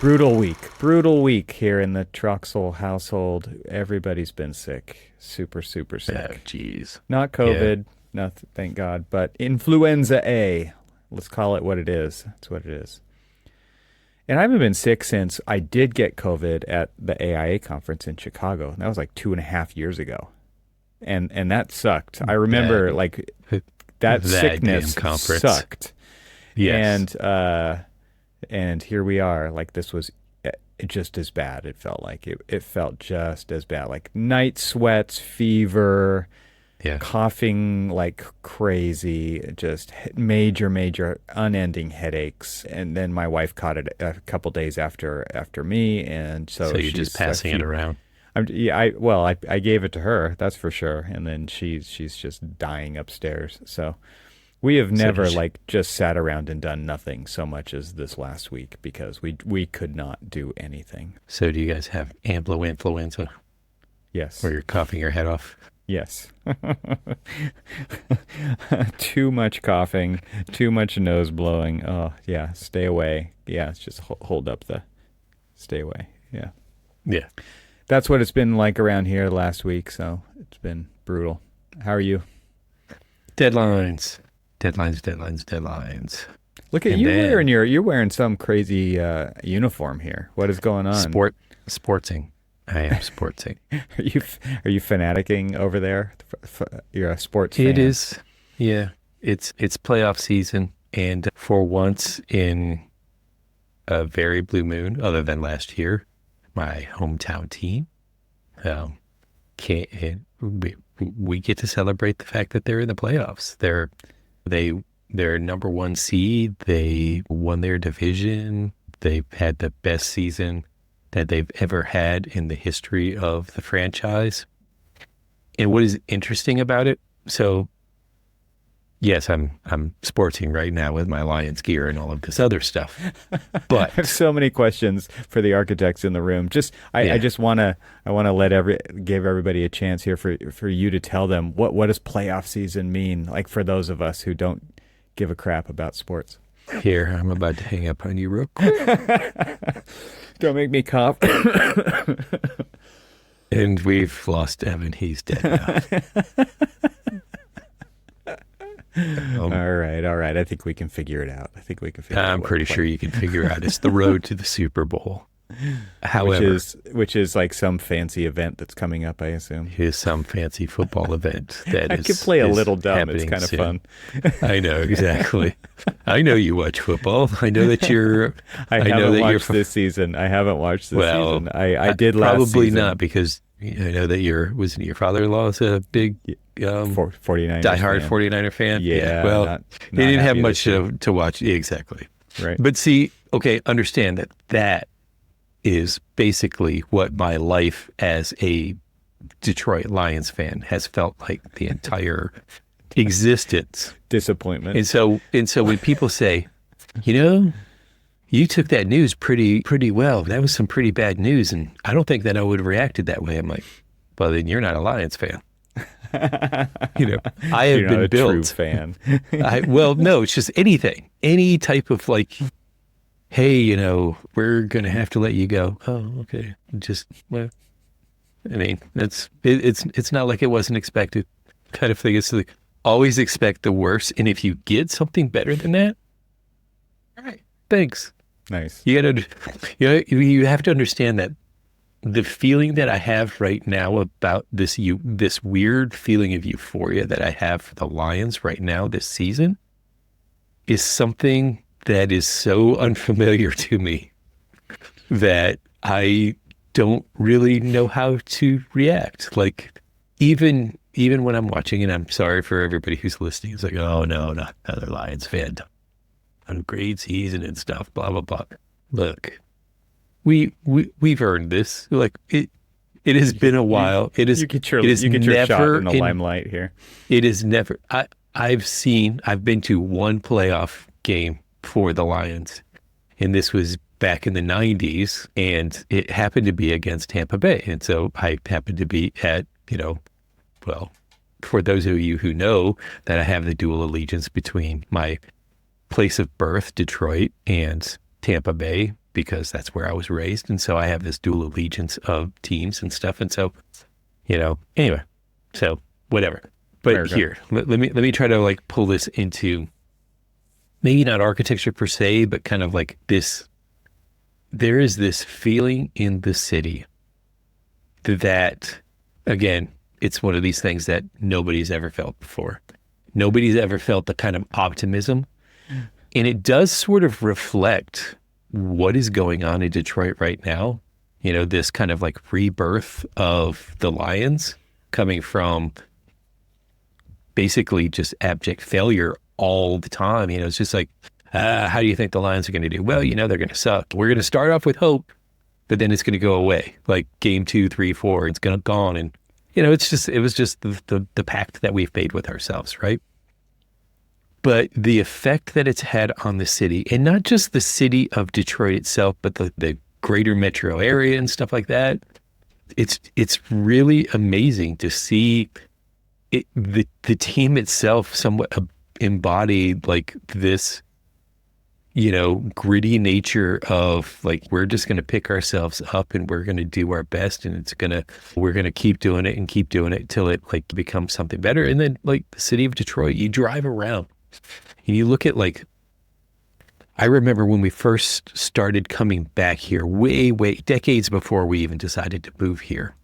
Brutal week here in the Troxel household. Everybody's been sick, super, super Oh, sick. jeez. Not Yeah. COVID, not thank God, but influenza A. Let's call it what it is. That's what it is. And I haven't been sick since I did get COVID at the AIA conference in Chicago. That was like 2.5 years ago, and that sucked. I That remember like that that damn sickness conference. sucked, Yes. and here we are. Like this was just as bad. It felt like it felt just as bad. Like night sweats, fever, Yeah. coughing like crazy, just major, unending headaches. And then my wife caught it a couple days after me, and So so you're just she's a passing it few. around. Yeah, I gave it to her, that's for sure, and then she's just dying upstairs. So we have So never did you, like just sat around and done nothing so much as this last week because we could not do anything. so do you guys have amplo influenza Yes. where you're coughing your head off? Yes. Too much coughing, too much nose blowing. Oh, yeah, stay away. Yeah, it's just hold up the stay away. Yeah. Yeah. That's what it's been like around here last week, so it's been brutal. How are you? Deadlines. Deadlines. Look at And you then you're wearing some crazy uniform here. What is going on? sportsing. I am sportsing. Are you fanaticking over there? You're a sports It fan. is. Yeah. It's playoff season, and for once in a very blue moon, other than last year, my hometown team can't. We get to celebrate the fact that they're in the playoffs. They're number one seed. They won their division. They've had the best season that they've ever had in the history of the franchise. And what is interesting about it? So yes, I'm sporting right now with my Lions gear and all of this other stuff. I have But so many questions for the architects in the room. I yeah, just wanna give everybody a chance here for you to tell them what does playoff season mean, like for those of us who don't give a crap about sports. here, I'm about to hang up on you real quick. Don't make me cough. And we've lost Evan. He's dead now. Um, All right. I think we can figure it out. I think we can figure out I'm what pretty sure you can figure out it's the road to the Super Bowl. However, which is like some fancy event that's coming up, I assume. here's some fancy football event that I could play a is little dumb. It's happening kind of soon. fun. I know exactly. I know you watch football. I know that you're. I I know haven't that you're. watched this season. I haven't watched this Well, season. I did last probably season. not because I know that wasn't your father-in-law is a big 49ers diehard fan. 49er fan. Yeah, Well, not they didn't have happy much this year. to watch. Exactly. Right. But see, okay, understand that is basically what my life as a Detroit Lions fan has felt like the entire existence. Disappointment. And so when people say, you know, you took that news pretty well. That was some pretty bad news, and I don't think that I would have reacted that way. I'm like, well, then you're not a Lions fan. You know, I have You're not been a true built. fan. Well, no, it's just anything, any type of like, hey, you know, we're gonna have to let you go. Oh, okay. Just well, I mean, it's not like it wasn't expected, kind of thing. It's like always expect the worst, and if you get something better than that, all right, thanks. Nice. You have to understand that the feeling that I have right now about this weird feeling of euphoria that I have for the Lions right now this season is something that is so unfamiliar to me that I don't really know how to react. Like even when I'm watching, and I'm sorry for everybody who's listening, it's like, oh no, not another Lions fan. On a great season and stuff, blah blah blah. Look, we've earned this. Like it has been a while. It is. You get It is you get your shot never in the limelight here. It is never. I've been to one playoff game for the Lions, and this was back in the 90s, and it happened to be against Tampa Bay. And so I happened to be at, well, for those of you who know that I have the dual allegiance between my place of birth, Detroit, and Tampa Bay, because that's where I was raised. And so I have this dual allegiance of teams and stuff. And so, anyway, so whatever. But Fair here, let me try to like pull this into maybe not architecture per se, but kind of like this. There is this feeling in the city that, again, it's one of these things that nobody's ever felt before. Nobody's ever felt the kind of optimism. And it does sort of reflect what is going on in Detroit right now. This kind of like rebirth of the Lions coming from basically just abject failure all the time. It's just like, how do you think the Lions are going to do? Well, they're going to suck. We're going to start off with hope, but then it's going to go away. Like game 2, 3, 4, it's going to gone. And, it was just the pact that we've made with ourselves, right? But the effect that it's had on the city, and not just the city of Detroit itself, but the greater metro area and stuff like that, it's really amazing to see the team itself somewhat embodied like this, gritty nature of like, we're just going to pick ourselves up and we're going to do our best, and we're going to keep doing it till it like becomes something better. And then like the city of Detroit, you drive around and you look at like, I remember when we first started coming back here way decades before we even decided to move here.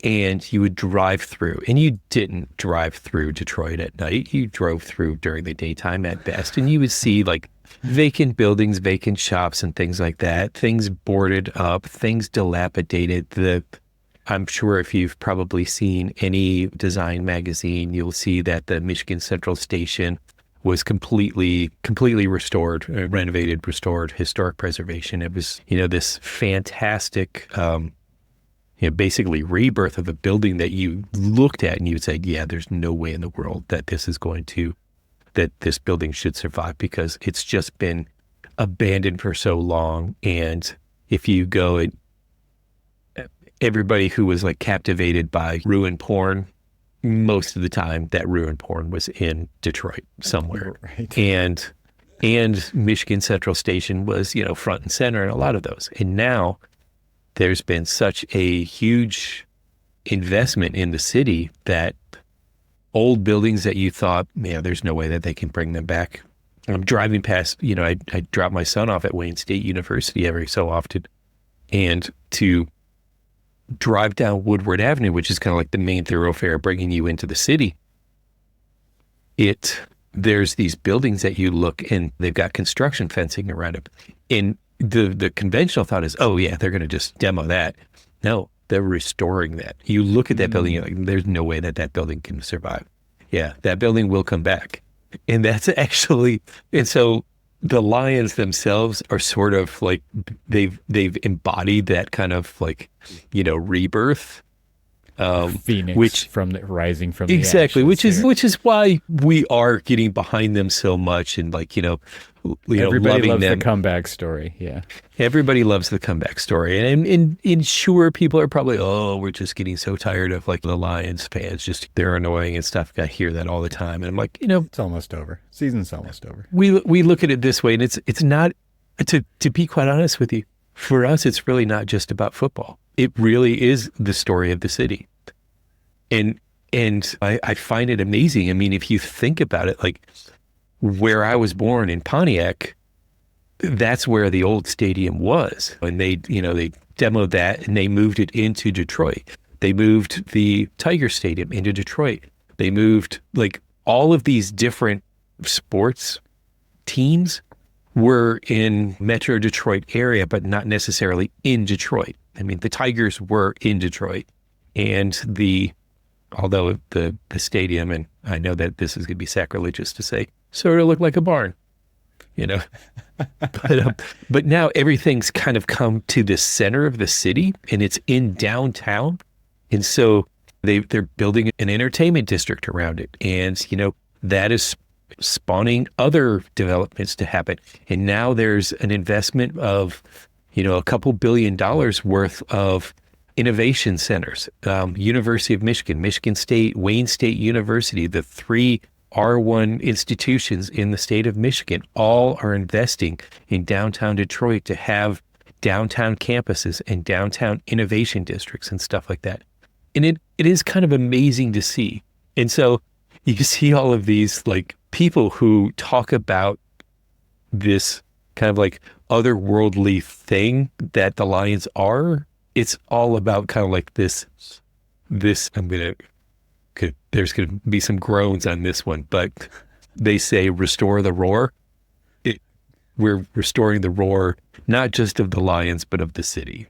And you would drive through, and you didn't drive through Detroit at night. You drove through during the daytime at best, and you would see like vacant buildings, vacant shops, and things like that. Things boarded up, things dilapidated. I'm sure if you've probably seen any design magazine, you'll see that the Michigan Central Station was completely restored, renovated, restored, historic preservation. It was, this fantastic, basically rebirth of a building that you looked at and you would say, yeah, there's no way in the world that this building should survive, because it's just been abandoned for so long. And if you go, everybody who was like captivated by ruin porn, most of the time that ruin porn was in Detroit somewhere. Right. And Michigan Central Station was, front and center in a lot of those. And now there's been such a huge investment in the city that old buildings that you thought, man, there's no way that they can bring them back. I'm driving past, I drop my son off at Wayne State University every so often, and to drive down Woodward Avenue, which is kind of like the main thoroughfare bringing you into the city, there's these buildings that you look, and they've got construction fencing around them. And the conventional thought is, oh yeah, they're going to just demo that. No, they're restoring that. You look at that building, you're like, there's no way that building can survive. Yeah, that building will come back. And that's actually, and so the Lions themselves are sort of like, they've embodied that kind of like, rebirth. Phoenix from the rising from exactly, the ashes, which is why we are getting behind them so much, and like everybody loving loves them. the comeback story. Yeah, everybody loves the comeback story, and sure, people are probably, oh, we're just getting so tired of like the Lions fans, just they're annoying and stuff. I hear that all the time, and I'm like, it's almost over. Season's almost over. We look at it this way, and it's not, to be quite honest with you, for us, it's really not just about football. It really is the story of the city. And I find it amazing. I mean, if you think about it, like where I was born in Pontiac, that's where the old stadium was. And they demoed that and they moved it into Detroit. They moved the Tiger Stadium into Detroit. They moved like all of these different sports teams were in Metro Detroit area, but not necessarily in Detroit. I mean, the Tigers were in Detroit, and although the stadium, and I know that this is going to be sacrilegious to say, sort of looked like a barn, but now everything's kind of come to the center of the city, and it's in downtown, and so they're building an entertainment district around it, and that is spawning other developments to happen. And now there's an investment of, a couple $2 billion worth of innovation centers. University of Michigan, Michigan State, Wayne State University, the three R1 institutions in the state of Michigan all are investing in downtown Detroit to have downtown campuses and downtown innovation districts and stuff like that. And it is kind of amazing to see. And so you see all of these like people who talk about this kind of like otherworldly thing that the Lions are. It's all about kind of like this, there's going to be some groans on this one, but they say restore the roar. We're restoring the roar, not just of the Lions, but of the city.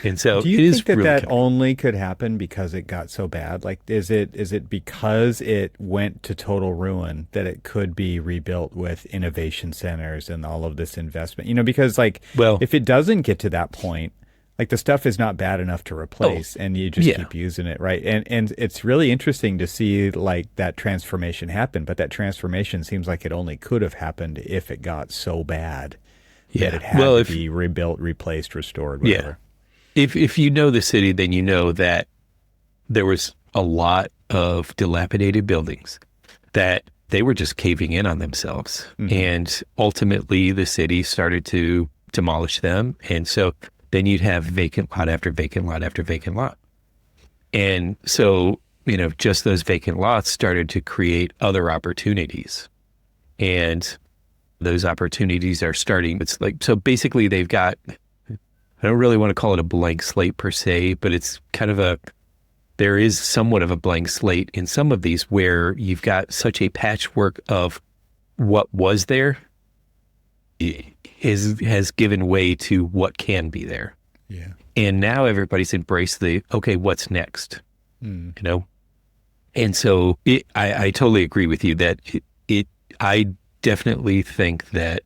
And so do you it is think that really that only could happen because it got so bad? Like, is it because it went to total ruin that it could be rebuilt with innovation centers and all of this investment? You know, because like, well, if it doesn't get to that point, like the stuff is not bad enough to replace, and you just keep using it, right? And it's really interesting to see like that transformation happen, but that transformation seems like it only could have happened if it got so bad that it had to be rebuilt, replaced, restored, whatever. Yeah. If you know the city, then you know that there was a lot of dilapidated buildings that they were just caving in on themselves. Mm-hmm. And ultimately the city started to demolish them. And so then you'd have vacant lot after vacant lot after vacant lot. And so, you know, just those vacant lots started to create other opportunities. And those opportunities are starting, it's like, so basically they've got, I don't really want to call it a blank slate per se, but it's kind of there is somewhat of a blank slate in some of these where you've got such a patchwork of what was there has given way to what can be there. Yeah. And now everybody's embraced okay, what's next? You know? And so I totally agree with you that I definitely think that,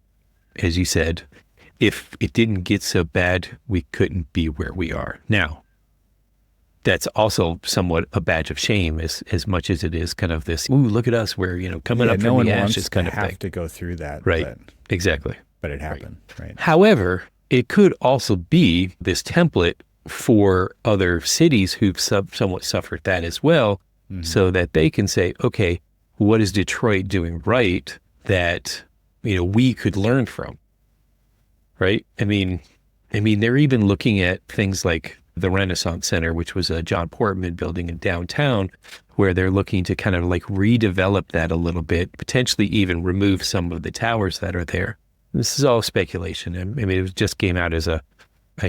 as you said, if it didn't get so bad, we couldn't be where we are now. That's also somewhat a badge of shame as much as it is kind of this, ooh, look at us, we're, you know, coming up from the ashes kind of thing. Have to go through that. Right. Exactly. But it happened. Right. However, it could also be this template for other cities who've somewhat suffered that as well, so that they can say, okay, what is Detroit doing right that, you know, we could learn from? Right. I mean, they're even looking at things like the Renaissance Center, which was a John Portman building in downtown, where they're looking to kind of like redevelop that a little bit, potentially even remove some of the towers that are there. This is all speculation. I mean, it just came out as I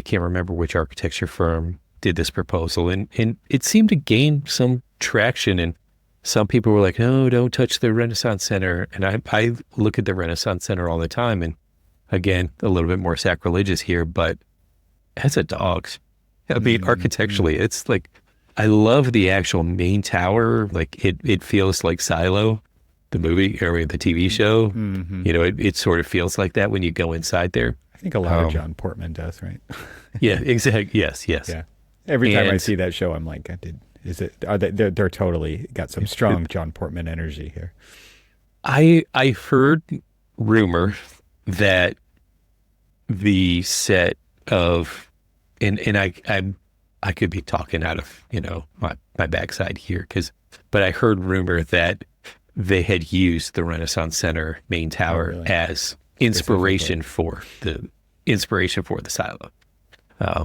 can't remember which architecture firm did this proposal, and it seemed to gain some traction, and some people were like, no, don't touch the Renaissance Center. And I look at the Renaissance Center all the time, and again, a little bit more sacrilegious here, but as a dog, I mean, architecturally, it's like, I love the actual main tower. Like it feels like Silo, the movie or the TV show. You know, it sort of feels like that when you go inside there. I think a lot of John Portman does, right? Yeah, exactly. Yes. Yeah. Every time I see that show, I'm like, they're totally got some strong John Portman energy here. I heard rumor that the set of, and I could be talking out of, you know, my backside here, but I heard rumor that they had used the Renaissance Center main tower as inspiration for the silo.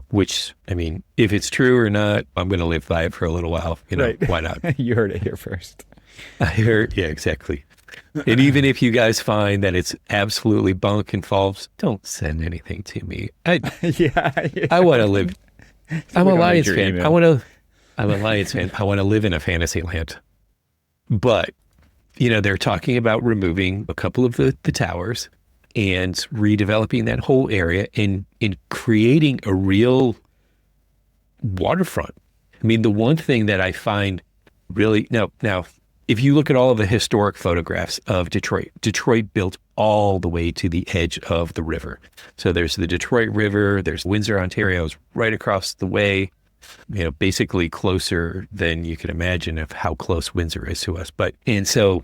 Which, I mean, if it's true or not, I'm going to live by it for a little while. You know, why not? You heard it here first. I heard, yeah, exactly. And even if you guys find that it's absolutely bunk and false, don't send anything to me. I want to live. I'm a Lions fan. I'm a Lions fan. I want to live in a fantasy land. But, you know, they're talking about removing a couple of the towers and redeveloping that whole area and creating a real waterfront. I mean, the one thing that I find really, now, if you look at all of the historic photographs of Detroit built all the way to the edge of the river. So there's the Detroit River, there's Windsor, Ontario's right across the way, you know, basically closer than you can imagine of how close Windsor is to us. And so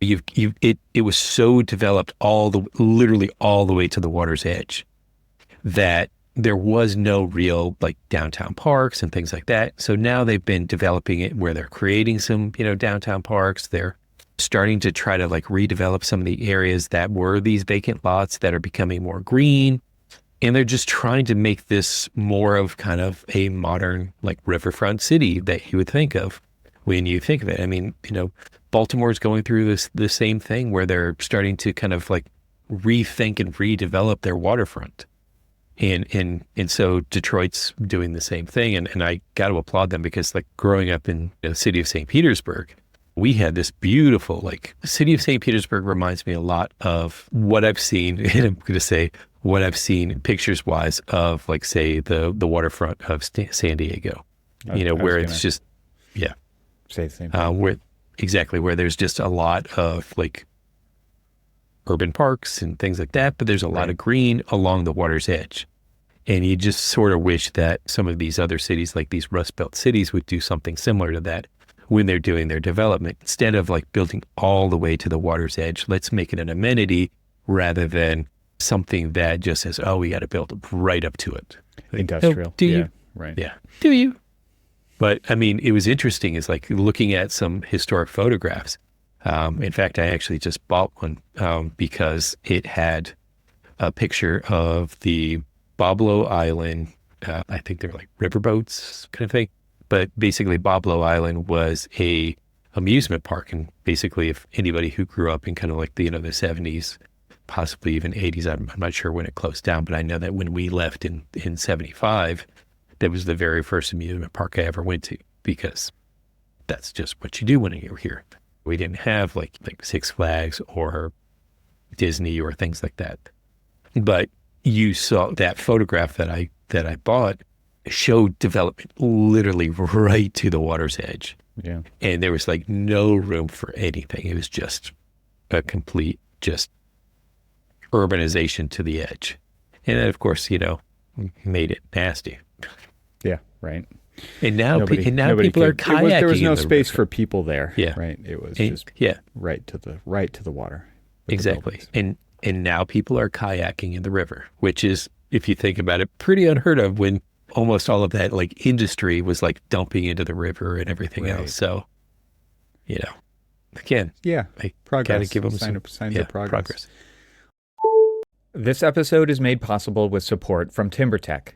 it was so developed literally all the way to the water's edge that there was no real like downtown parks and things like that. So now they've been developing it where they're creating some, you know, downtown parks. They're starting to try to like redevelop some of the areas that were these vacant lots that are becoming more green. And they're just trying to make this more of kind of a modern like riverfront city that you would think of when you think of it. I mean, Baltimore's going through the same thing where they're starting to kind of like rethink and redevelop their waterfront. And so Detroit's doing the same thing. And I got to applaud them because like growing up in the city of St. Petersburg, we had this beautiful, like the city of St. Petersburg reminds me a lot of what I've seen. And I'm going to say what I've seen pictures wise of like, say the waterfront of San Diego, where it's just, yeah. Say the same thing. Where there's just a lot of like urban parks and things like that, but there's a lot of green along the water's edge. And you just sort of wish that some of these other cities, like these Rust Belt cities, would do something similar to that when they're doing their development. Instead of like building all the way to the water's edge, let's make it an amenity rather than something that just says, oh, we got to build right up to it. Like, industrial. Do you? Right. Yeah. Do you? But I mean, it was interesting is like looking at some historic photographs. In fact, I actually just bought one because it had a picture of the Boblo Island. I think they're like riverboats kind of thing. But basically, Boblo Island was a amusement park. And basically, if anybody who grew up in kind of like the 70s, possibly even 80s, I'm not sure when it closed down, but I know that when we left in 75, that was the very first amusement park I ever went to because that's just what you do when you're here. We didn't have like Six Flags or Disney or things like that. But you saw that photograph that I bought showed development literally right to the water's edge. Yeah. And there was like no room for anything. It was just a complete just urbanization to the edge. And then of course, made it nasty. Yeah, right. And now people are kayaking. There was no in the space river. for people there. Yeah. Right. It was just right to the water. Exactly. And now people are kayaking in the river, which is, if you think about it, pretty unheard of when almost all of that like industry was like dumping into the river and everything else. So, again, progress. Gotta give them signs of progress. This episode is made possible with support from TimberTech.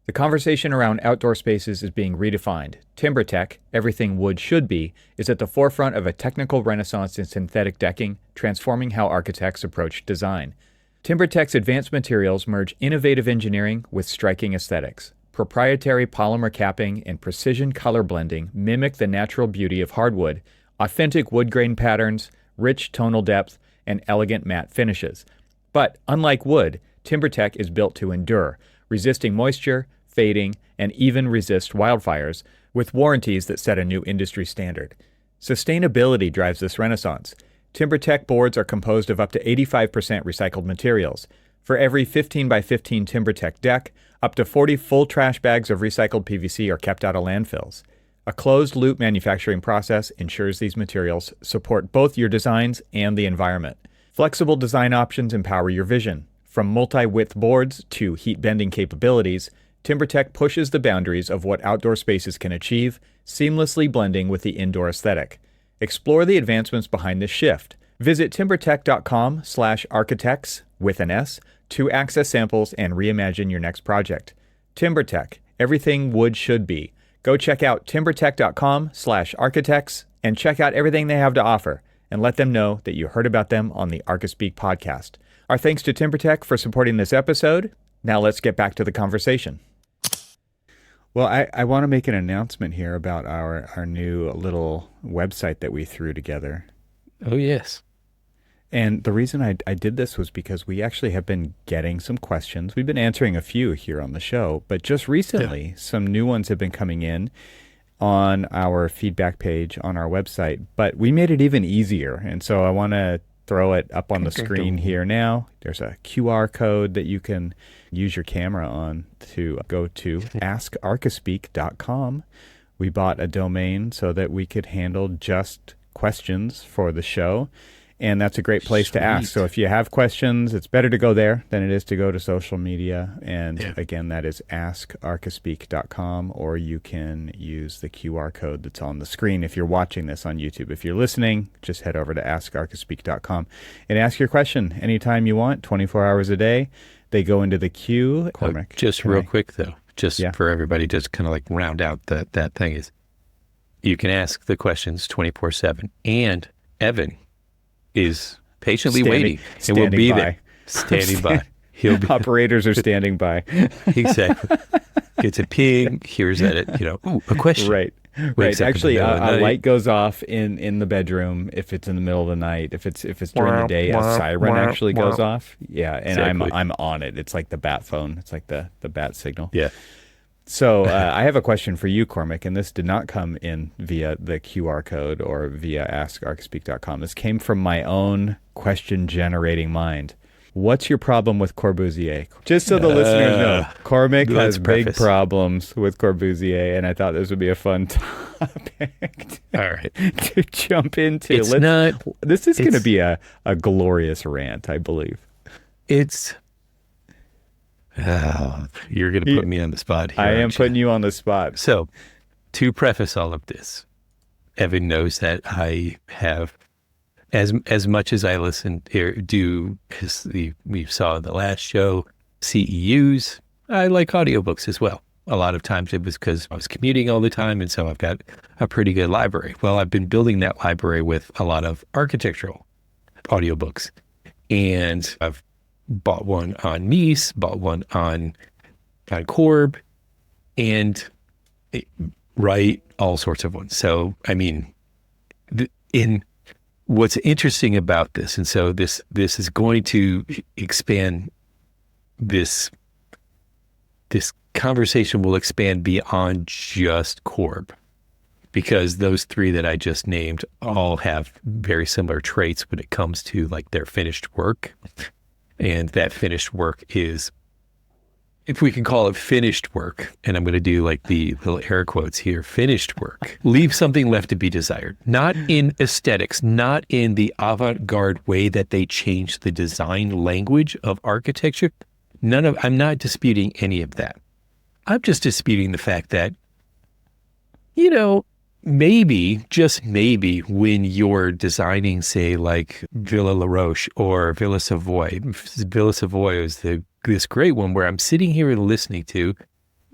The conversation around outdoor spaces is being redefined. TimberTech, everything wood should be, is at the forefront of a technical renaissance in synthetic decking, transforming how architects approach design. TimberTech's advanced materials merge innovative engineering with striking aesthetics. Proprietary polymer capping and precision color blending mimic the natural beauty of hardwood, authentic wood grain patterns, rich tonal depth, and elegant matte finishes. But unlike wood, TimberTech is built to endure, resisting moisture, fading, and even resist wildfires, with warranties that set a new industry standard. Sustainability drives this renaissance. TimberTech boards are composed of up to 85% recycled materials. For every 15 by 15 TimberTech deck, up to 40 full trash bags of recycled PVC are kept out of landfills. A closed-loop manufacturing process ensures these materials support both your designs and the environment. Flexible design options empower your vision. From multi-width boards to heat-bending capabilities, TimberTech pushes the boundaries of what outdoor spaces can achieve, seamlessly blending with the indoor aesthetic. Explore the advancements behind this shift. Visit timbertech.com/architects with an S to access samples and reimagine your next project. TimberTech, everything wood should be. Go check out timbertech.com/architects and check out everything they have to offer, and let them know that you heard about them on the Archispeak podcast. Our thanks to TimberTech for supporting this episode. Now let's get back to the conversation. Well, I want to make an announcement here about our new little website that we threw together. Oh, yes. And the reason I did this was because we actually have been getting some questions. We've been answering a few here on the show, but just recently, some new ones have been coming in on our feedback page on our website. But we made it even easier, and so I want to throw it up on the screen here now. There's a QR code that you can use your camera on to go to askarchispeak.com. We bought a domain so that we could handle just questions for the show. And that's a great place to ask. So if you have questions, it's better to go there than it is to go to social media. And again, that is askarchispeak.com, or you can use the QR code that's on the screen if you're watching this on YouTube. If you're listening, just head over to askarchispeak.com and ask your question anytime you want, 24 hours a day. They go into the queue. Cormac. Just real quick, though, just for everybody, just kind of like round out that thing is, you can ask the questions 24/7, and Evan is patiently waiting and will be there, standing by. He'll be, operators are standing by. Exactly. Gets a ping. Here's that. A question. Right. Actually, a light goes off in the bedroom if it's in the middle of the night. If it's during the day, a siren actually goes off. Yeah, and exactly. I'm on it. It's like the bat phone. It's like the bat signal. Yeah. So I have a question for you, Cormac, and this did not come in via the QR code or via askarchispeak.com. This came from my own question-generating mind. What's your problem with Corbusier? Just so the listeners know, Cormac has big problems with Corbusier, and I thought this would be a fun topic to jump into. This is going to be a glorious rant, I believe. You're going to put me on the spot here. I am putting you on the spot. So, to preface all of this, Evan knows that I have, as much as I listen or do, because we saw in the last show, CEUs, I like audiobooks as well. A lot of times it was because I was commuting all the time, and so I've got a pretty good library. Well, I've been building that library with a lot of architectural audiobooks, and I've bought one on Mies, bought one on Corb, and write all sorts of ones. So, I mean, in what's interesting about this, and so this is going to expand, this conversation will expand beyond just Corb, because those three that I just named all have very similar traits when it comes to like their finished work. And that finished work is, if we can call it finished work, and I'm going to do like the little air quotes here, finished work, leave something left to be desired. Not in aesthetics, not in the avant-garde way that they changed the design language of architecture. I'm not disputing any of that. I'm just disputing the fact that, maybe, just maybe, when you're designing, say, like Villa La Roche or Villa Savoy is this great one where I'm sitting here and listening to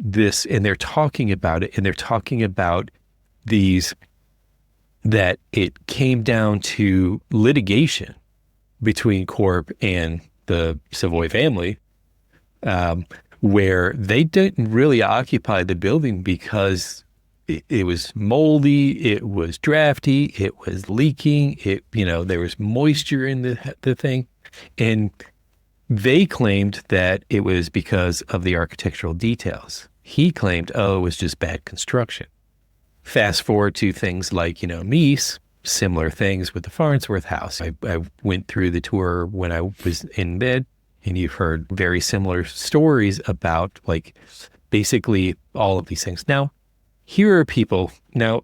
this, and they're talking about it, and they're talking about that it came down to litigation between Corb and the Savoy family, where they didn't really occupy the building because it was moldy, it was drafty, it was leaking, there was moisture in the thing. And they claimed that it was because of the architectural details. He claimed, it was just bad construction. Fast forward to things like, Mies, similar things with the Farnsworth house. I went through the tour when I was in bed, and you've heard very similar stories about like basically all of these things. Now, here are people. Now,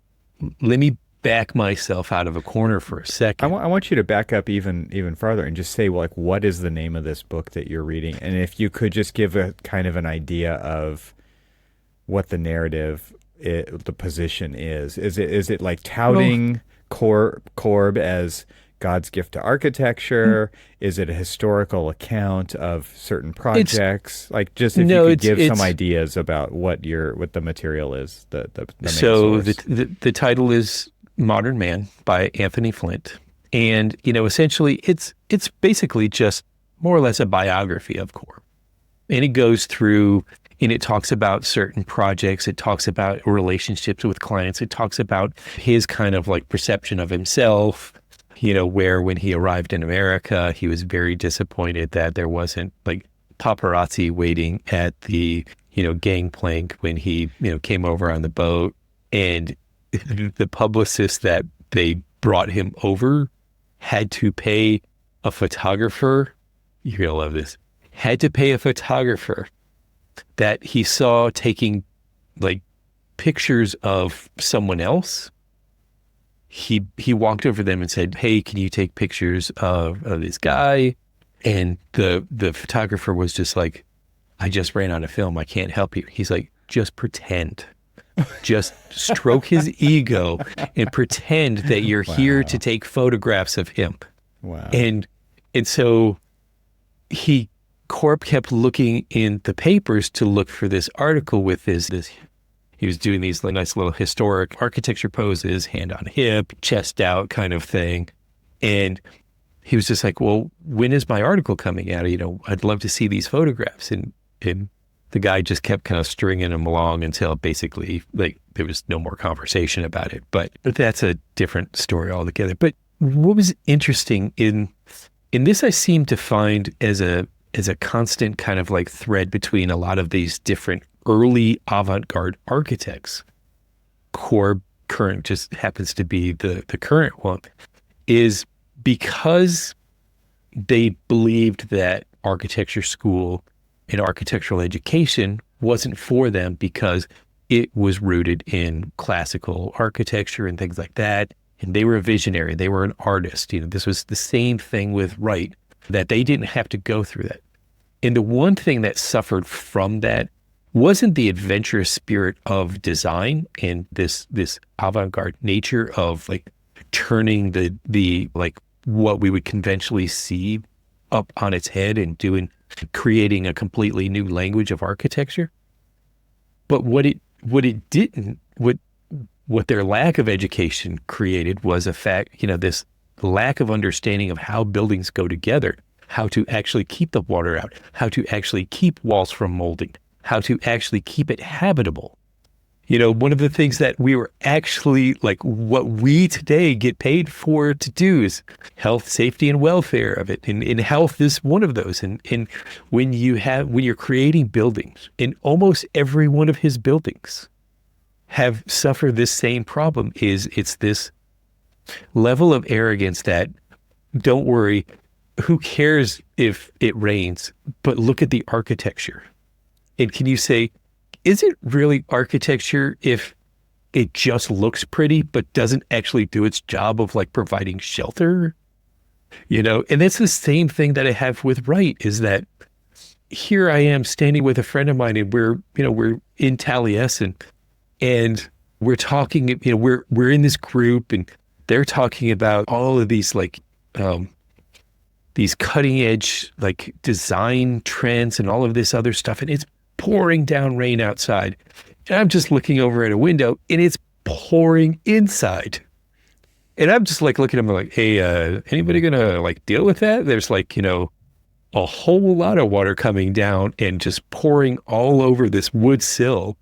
let me back myself out of a corner for a second. I want you to back up even farther and just say, like, what is the name of this book that you're reading? And if you could just give a kind of an idea of what the narrative, the position is. Is it like touting Corb as God's gift to architecture? Is it a historical account of certain projects? Like, just if you could give some ideas about what the material is. The main source. The title is Modern Man by Anthony Flint, and essentially it's basically just more or less a biography of Corb, and it goes through. And it talks about certain projects. It talks about relationships with clients. It talks about his kind of like perception of himself, where when he arrived in America, he was very disappointed that there wasn't like paparazzi waiting at the, gangplank when he, came over on the boat. And the publicist that they brought him over had to pay a photographer. You're going to love this. Had to pay a photographer that he saw taking like pictures of someone else. he walked over them and said, "Hey, can you take pictures of this guy?" And the photographer was just like, "I just ran out of film. I can't help you." He's like, "Just pretend. Just stroke his ego and pretend that you're here to take photographs of him." Wow. And so Corp kept looking in the papers to look for this article with this. He was doing these nice little historic architecture poses, hand on hip, chest out kind of thing. And he was just like, "Well, when is my article coming out? I'd love to see these photographs." And the guy just kept kind of stringing him along until basically like there was no more conversation about it. But that's a different story altogether. But what was interesting in this, I seem to find as a constant kind of like thread between a lot of these different early avant-garde architects. Current just happens to be the current one, is because they believed that architecture school and architectural education wasn't for them because it was rooted in classical architecture and things like that. And they were a visionary. They were an artist. This was the same thing with Wright, that they didn't have to go through that. And the one thing that suffered from that wasn't the adventurous spirit of design and this avant-garde nature of like turning the like what we would conventionally see up on its head and creating a completely new language of architecture. But what their lack of education created was a fact, this lack of understanding of how buildings go together, how to actually keep the water out, how to actually keep walls from molding, how to actually keep it habitable. One of the things that we were actually like what we today get paid for to do is health, safety, and welfare of it. And health is one of those. And when you're creating buildings, and almost every one of his buildings have suffered this same problem, it's this level of arrogance that, don't worry, who cares if it rains, but look at the architecture. And can you say, is it really architecture if it just looks pretty, but doesn't actually do its job of like providing shelter? And that's the same thing that I have with Wright, is that here I am standing with a friend of mine, and we're in Taliesin, and we're talking, we're in this group, and they're talking about all of these like, these cutting edge like design trends and all of this other stuff. And it's pouring down rain outside. And I'm just looking over at a window, and it's pouring inside. And I'm just like looking at them like, "Hey, anybody gonna like deal with that?" There's like, a whole lot of water coming down and just pouring all over this wood sill.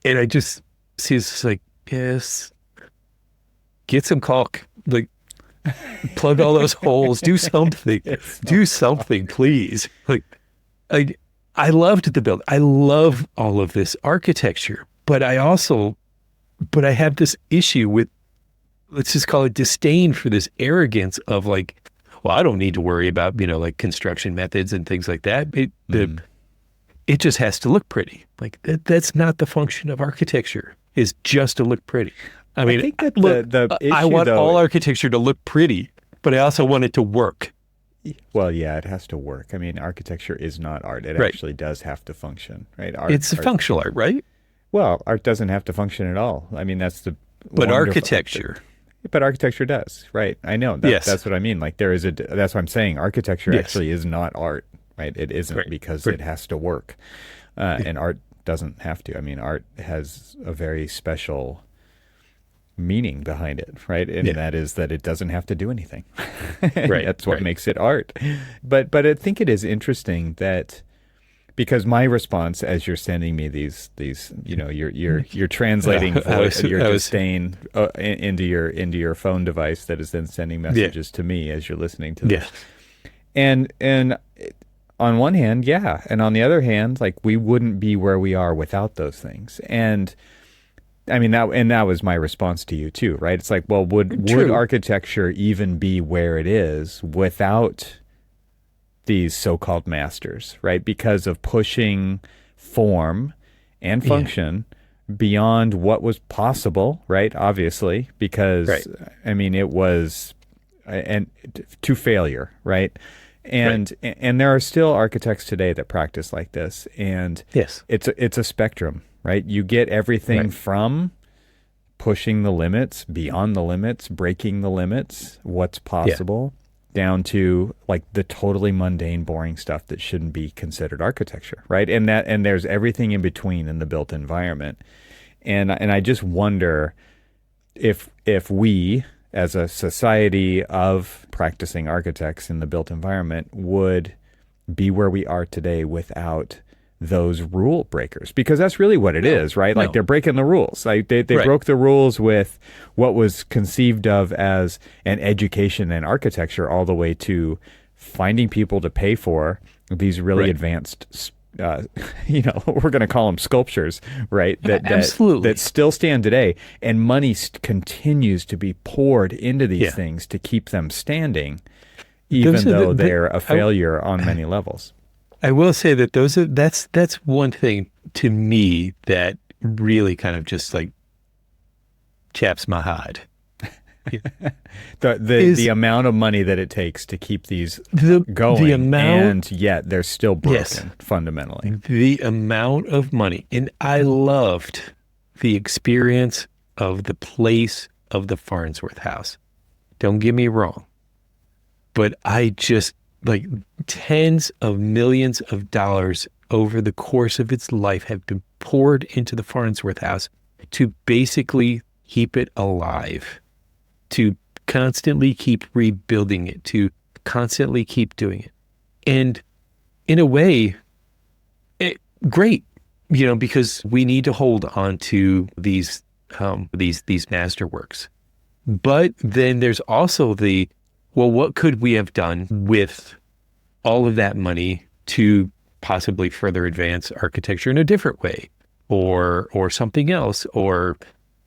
And I just see it's like, yes, get some caulk, like plug all those holes, do something, do something, please. Like, I loved the build. I love all of this architecture, but I have this issue with, let's just call it disdain for this arrogance of like, well, I don't need to worry about, like construction methods and things like that. It just has to look pretty. Like that's not the function of architecture, is just to look pretty. I mean, think that the issue, I want all architecture to look pretty, but I also want it to work. Well, yeah, it has to work. I mean, architecture is not art. It actually does have to function, right? It's a functional art, right? Well, art doesn't have to function at all. I mean, that's the But architecture. But architecture does, right? I know. That's what I mean. Like that's what I'm saying. Architecture actually is not art, right? It isn't because it has to work. And art doesn't have to. I mean, art has a very special meaning behind it, right? And that is that it doesn't have to do anything. Right. That's what makes it art. But I think it is interesting that, because my response as you're sending me these you're translating your disdain into your phone device that is then sending messages to me as you're listening to this. And on one hand, and on the other hand, like, we wouldn't be where we are without those things. And I mean, that was my response to you too, right? It's like, well, would architecture even be where it is without these so-called masters, right? Because of pushing form and function beyond what was possible, right? Obviously, because Right. I mean it was and to failure, right? Right. And there are still architects today that practice like this, and Yes. it's a spectrum, right? You get everything Right. from pushing the limits, beyond the limits, breaking the limits, what's Yeah. possible, down to like the totally mundane, boring stuff that shouldn't be considered architecture, right? And there's everything in between in the built environment. And I just wonder if we as a society of practicing architects in the built environment would be where we are today without those rule breakers, because that's really what it No. is, right? Like No. they're breaking the rules. Like they Right. broke the rules with what was conceived of as an education and architecture, all the way to finding people to pay for these really Right. advanced we're going to call them sculptures, right? Absolutely. That still stand today, and money continues to be poured into these Yeah. things to keep them standing, even Those are though they're a failure on many levels. I will say that that's one thing to me that really kind of just like chaps my hide. The amount of money that it takes to keep these going, the amount, and yet they're still broken, yes, fundamentally. the amount of money. And I loved the experience of the place of the Farnsworth house. Don't get me wrong, but I just like tens of millions of dollars over the course of its life have been poured into the Farnsworth house to basically keep it alive, to constantly keep rebuilding it, to constantly keep doing it. And in a way, great, because we need to hold on to these masterworks. But then there's also what could we have done with all of that money to possibly further advance architecture in a different way, or something else, or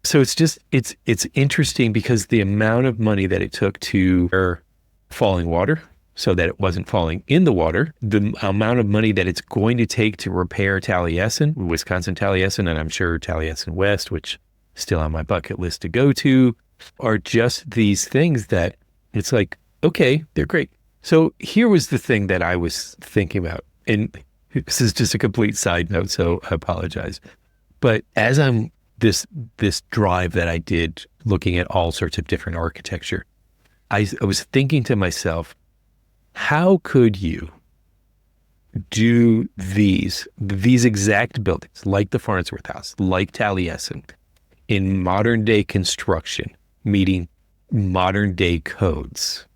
so it's interesting because the amount of money that it took to repair falling water so that it wasn't falling in the water, the amount of money that it's going to take to repair Taliesin, Wisconsin Taliesin, and I'm sure Taliesin West, which is still on my bucket list to go to, are just these things that it's like, okay, they're great. So here was the thing that I was thinking about, and this is just a complete side note, so I apologize. But as I'm this drive that I did looking at all sorts of different architecture, I was thinking to myself, how could you do these exact buildings like the Farnsworth House, like Taliesin, in modern day construction, meeting modern day codes?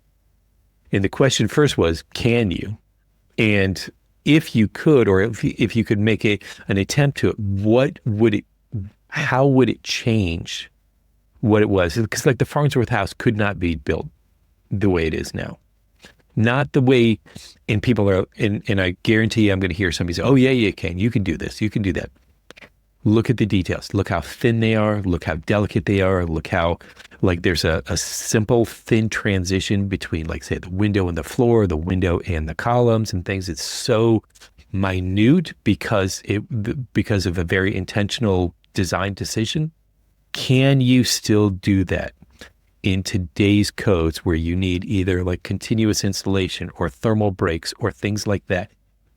And the question first was, can you? And if you could, or if you could make an attempt to it, how would it change what it was? Because like the Farnsworth House could not be built the way it is now. Not the way, and people are, and I guarantee I'm going to hear somebody say, oh yeah, you can do this, you can do that. Look at the details. Look how thin they are. Look how delicate they are. Look how, like, there's a simple, thin transition between, like, say, the window and the floor, the window and the columns and things. It's so minute because of a very intentional design decision. Can you still do that in today's codes where you need either like continuous installation or thermal breaks or things like that?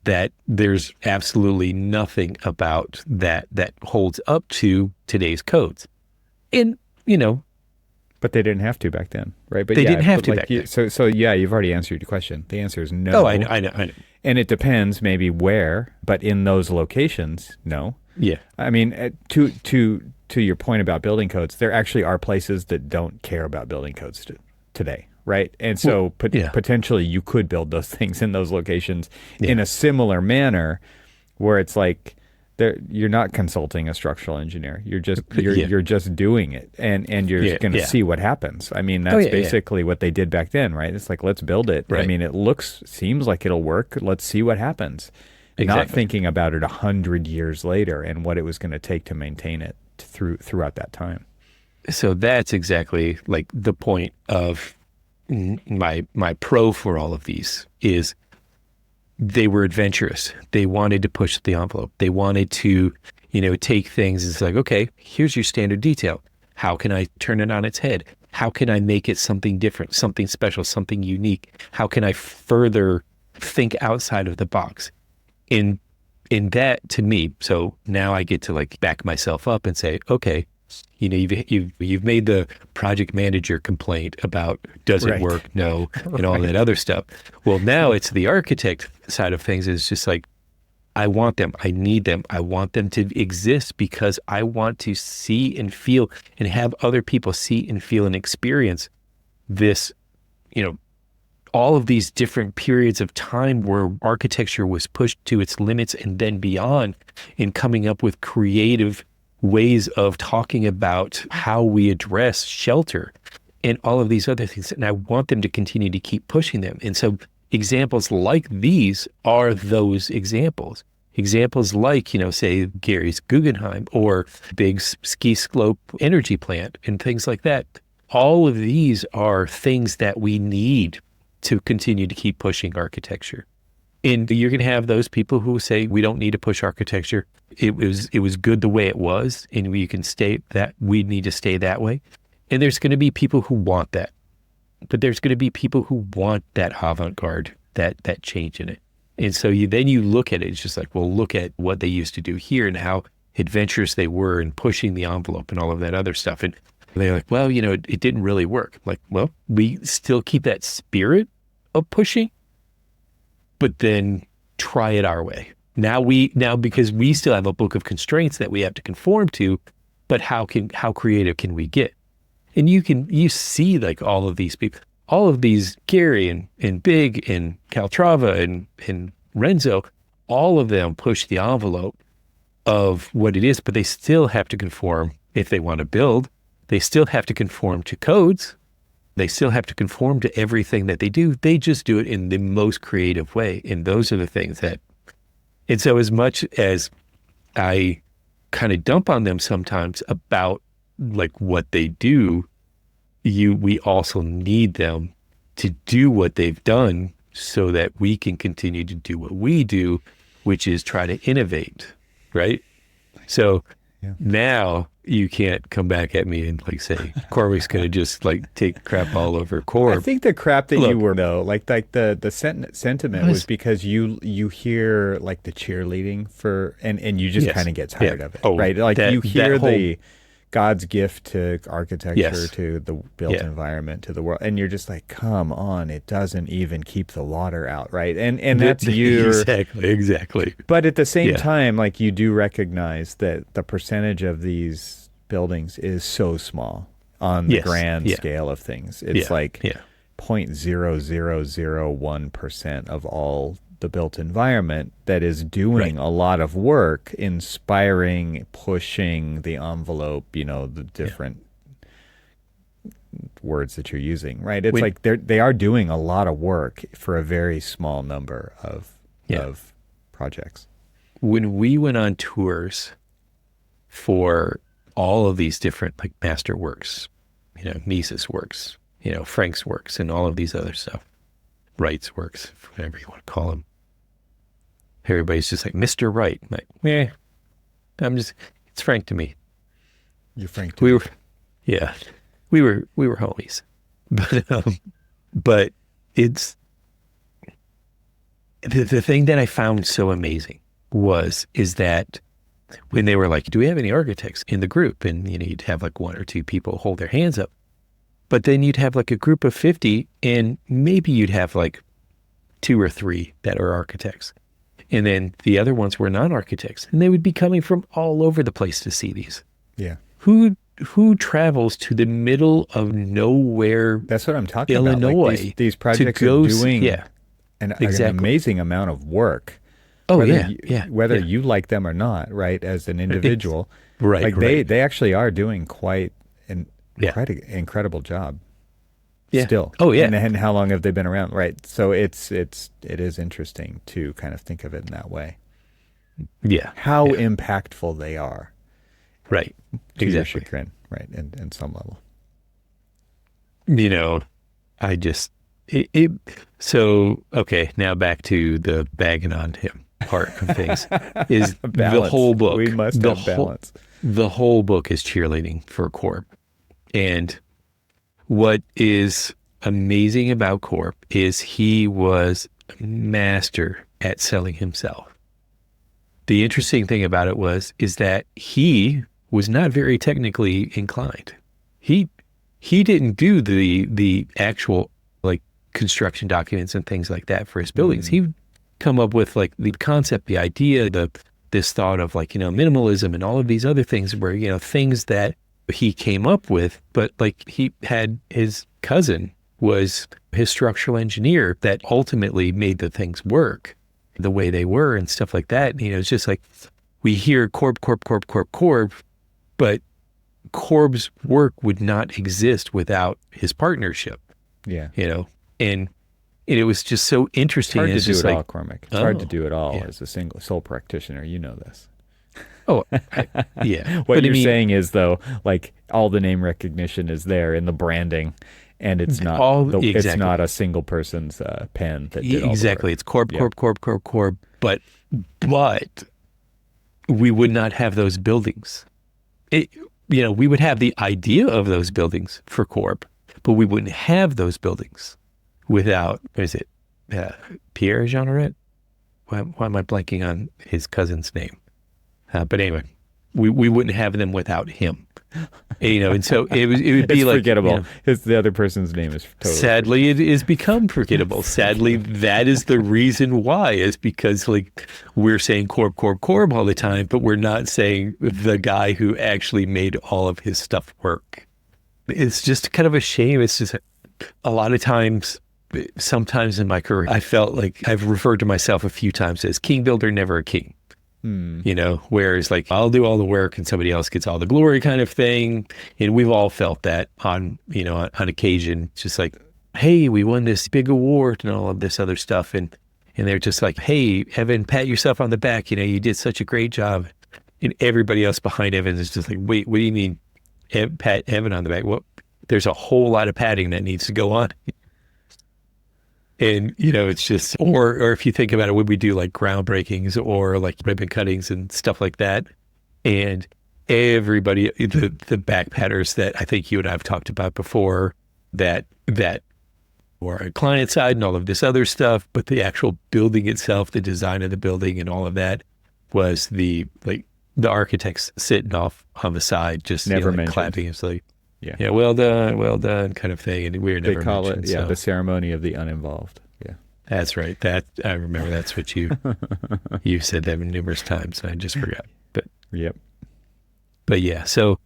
That there's absolutely nothing about that holds up to today's codes. And, But they didn't have to back then, right? But they yeah, didn't have but to like back then. So yeah, you've already answered your question. The answer is no. Oh, I know. And it depends maybe where, but in those locations, no. Yeah. I mean, to your point about building codes, there actually are places that don't care about building codes today, right? And so potentially you could build those things in those locations in a similar manner, where it's like you're not consulting a structural engineer. You're just doing it, and you're going to see what happens. I mean, that's basically what they did back then, right? It's like, let's build it. Right. I mean, seems like it'll work. Let's see what happens. Exactly. Not thinking about it 100 years later and what it was going to take to maintain it throughout that time. So that's exactly like the point of my pro for all of these is they were adventurous. They wanted to push the envelope. They wanted to, take things. It's like, okay, here's your standard detail. How can I turn it on its head? How can I make it something different, something special, something unique? How can I further think outside of the box? In that, to me, so now I get to like back myself up and say, okay, you've made the project manager complaint about does it work? No, and all that other stuff. Well, now it's the architect side of things. Is just like, I want them, I need them, I want them to exist because I want to see and feel and have other people see and feel and experience this, all of these different periods of time where architecture was pushed to its limits and then beyond, in coming up with creative ways of talking about how we address shelter and all of these other things. And I want them to continue to keep pushing them. And so examples like these are those examples. Examples like, say Gary's Guggenheim or big ski slope energy plant and things like that. All of these are things that we need to continue to keep pushing architecture. And you're going to have those people who say, we don't need to push architecture. It was good the way it was, and we need to stay that way. And there's going to be people who want that. But there's going to be people who want that avant-garde, that change in it. And so then you look at it, it's just like, well, look at what they used to do here and how adventurous they were in pushing the envelope and all of that other stuff. And they're like, well, it didn't really work. Like, well, we still keep that spirit of pushing, but then try it our way. Now because we still have a book of constraints that we have to conform to, but how creative can we get? And you see like all of these people, all of these Gary and Big and Caltrava and Renzo, all of them push the envelope of what it is, but they still have to conform if they want to build. They still have to conform to codes. They still have to conform to everything that they do. They just do it in the most creative way. And those are the things and so as much as I kind of dump on them sometimes about like what they do, we also need them to do what they've done so that we can continue to do what we do, which is try to innovate, right? So now you can't come back at me and like say Cormac's going to just like take crap all over Corb. I think the crap that you were though, like the sentiment was because you hear like the cheerleading for and you just kind of get tired of it, right? Like you hear the God's gift to architecture, to the built environment, to the world, and you're just like, come on, it doesn't even keep the water out, right? And that's you exactly. But at the same time, like you do recognize that the percentage of these buildings is so small on the grand scale of things. It's like 0.0001% of all the built environment that is doing a lot of work, inspiring, pushing the envelope, the different words that you're using, right? It's like they are doing a lot of work for a very small number of projects. When we went on tours for all of these different like master works, Mises works, Frank's works, and all of these other stuff, Wright's works, whatever you want to call them. Everybody's just like, Mr. Wright. I'm like, it's Frank to me. You're Frank to me. We were homies. But it's the thing that I found so amazing is that when they were like, do we have any architects in the group? And you'd have like one or two people hold their hands up. But then you'd have like a group of 50 and maybe you'd have like 2 or 3 that are architects. And then the other ones were non-architects, and they would be coming from all over the place to see these. Yeah. Who travels to the middle of nowhere? That's what I'm talking Illinois, about. Like these projects are doing an amazing amount of work. Oh, whether you like them or not, right? As an individual, right? Like they actually are doing quite an incredible job. Yeah. Still. Oh, yeah. And how long have they been around? Right. So it is interesting to kind of think of it in that way. Yeah. How impactful they are. Right. To your chagrin, right. And in some level. I just, so, okay, now back to the bagging on him. part of things is the Balance. whole book. We must the have balance. The whole book is cheerleading for Corb. And what is amazing about Corb is he was a master at selling himself. The interesting thing about it is that he was not very technically inclined. He didn't do the actual like construction documents and things like that for his buildings. He'd come up with like the concept, the idea, this thought of like, minimalism and all of these other things where, things that he came up with, but like he had his cousin was his structural engineer that ultimately made the things work the way they were and stuff like that. It's just like we hear Corb, but Corb's work would not exist without his partnership. Yeah. And it was just so interesting. It's hard to do just it like, all, Cormac. It's hard to do it all yeah. as a single sole practitioner. You know this. Oh, yeah. What you're saying is, though, like all the name recognition is there in the branding, and it's not it's not a single person's pen that did all exactly. the work. It's Corb. But we would not have those buildings. We would have the idea of those buildings for Corb, but we wouldn't have those buildings without, what is it, Pierre Jeanneret? Why am I blanking on his cousin's name? But anyway, we wouldn't have them without him. And so it would be it's like forgettable. The other person's name is totally sadly it is become forgettable. Sadly, that is the reason why, is because like we're saying Corb all the time, but we're not saying the guy who actually made all of his stuff work. It's just kind of a shame. It's just a lot of times, sometimes in my career, I felt like I've referred to myself a few times as king builder, never a king. Whereas like I'll do all the work and somebody else gets all the glory kind of thing. And we've all felt that on occasion, just like, hey, we won this big award and all of this other stuff. And they're just like, hey, Evan, pat yourself on the back. You did such a great job. And everybody else behind Evan is just like, wait, what do you mean pat Evan on the back? Well, there's a whole lot of patting that needs to go on. And, it's just, or if you think about it, when we do like groundbreakings or like ribbon cuttings and stuff like that, and everybody, the back patters that I think you and I have talked about before, that were on client side and all of this other stuff, but the actual building itself, the design of the building and all of that was the architects sitting off on the side, just never mentioned. Clapping. It's like, yeah, well done, kind of thing. And we're never they call mentioned, it, the ceremony of the uninvolved. Yeah, that's right. That I remember. That's what you said that numerous times. I just forgot. But yep. But yeah, so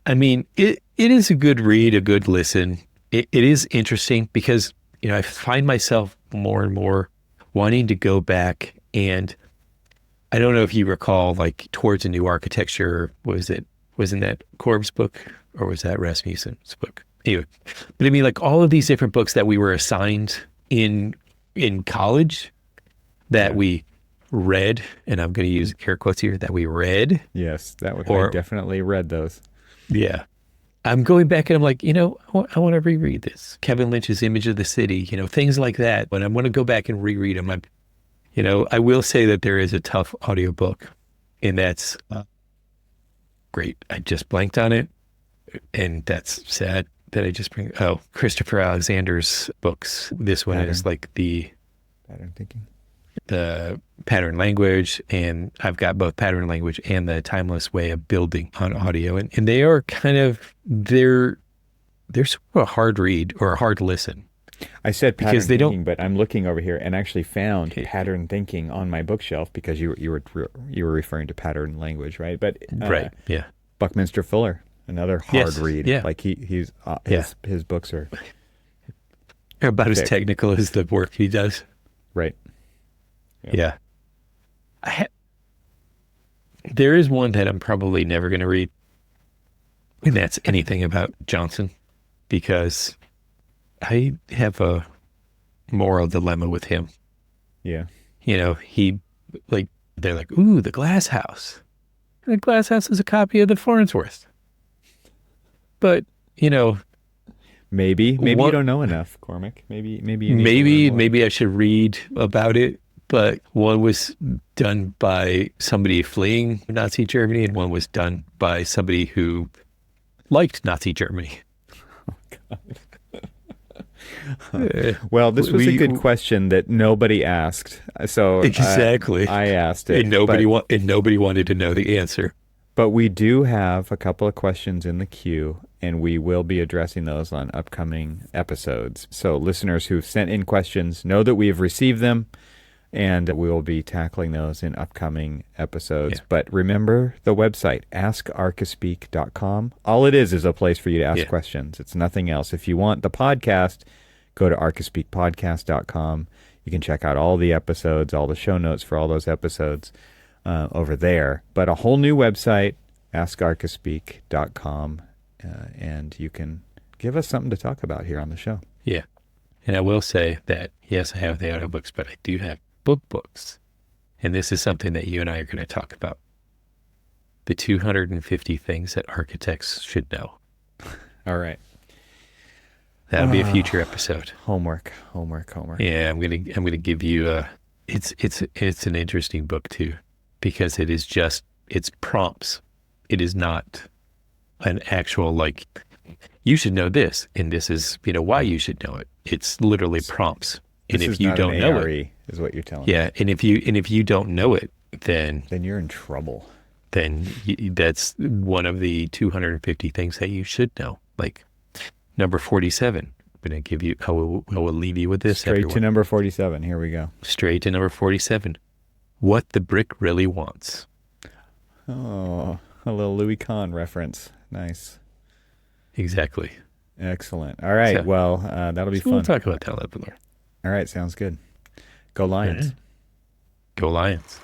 I mean, it is a good read, a good listen. It is interesting because I find myself more and more wanting to go back, and I don't know if you recall, like Towards a New Architecture. Wasn't that Corb's book, or was that Rasmussen's book? Anyway, but I mean, like all of these different books that we were assigned in college that we read, and I'm going to use air quotes here, that we read. Yes, I definitely read those. Yeah. I'm going back and I'm like, I want to reread this. Kevin Lynch's Image of the City, things like that. But I want to go back and reread them. I will say that there is a tough audiobook, and that's great. I just blanked on it, and that's sad that I just Christopher Alexander's books. This one is like the pattern thinking, the pattern language, and I've got both pattern language and the timeless way of building on audio, and they are kind of they're sort of a hard read or a hard listen. I said pattern thinking, but I'm looking over here and actually found pattern thinking on my bookshelf because you were referring to pattern language, right? But right, yeah. Buckminster Fuller, another hard read. Yeah, like his books are about as technical as the work he does. Right. Yeah. There is one that I'm probably never going to read, and that's anything about Johnson, because I have a moral dilemma with him. Yeah. He they're like, ooh, the Glass House. The Glass House is a copy of the Farnsworth. But, maybe you don't know enough, Cormac. Maybe I should read about it. but one was done by somebody fleeing Nazi Germany, and one was done by somebody who liked Nazi Germany. Well, this was a good question that nobody asked. So Exactly. I asked it. And nobody wanted to know the answer. But we do have a couple of questions in the queue, and we will be addressing those on upcoming episodes. So listeners who've sent in questions know that we have received them, and we will be tackling those in upcoming episodes. Yeah. But remember the website, askarchispeak.com. All it is a place for you to ask questions. It's nothing else. If you want the podcast, go to archispeakpodcast.com. You can check out all the episodes, all the show notes for all those episodes over there. But a whole new website, askarchispeak.com, and you can give us something to talk about here on the show. Yeah. And I will say that, yes, I have the audiobooks, but I do have books. And this is something that you and I are going to talk about. The 250 things that architects should know. All right. That'll be a future episode. Homework. Yeah, I'm gonna give you it's an interesting book too, because it's prompts. It is not an actual like you should know this, and this is why you should know it. It's literally prompts. And if you don't know it, is what you're telling me. Yeah, and if you don't know it, then you're in trouble. Then that's one of the 250 things that you should know. Like number 47. I'm going to give you, I will leave you with this. Straight to number 47. Here we go. Straight to number 47. What the brick really wants. Oh, a little Louis Kahn reference. Nice. Exactly. Excellent. All right. So, that'll be fun. We'll talk about that a little bit more. All right. Sounds good. Go Lions. Right. Go Lions.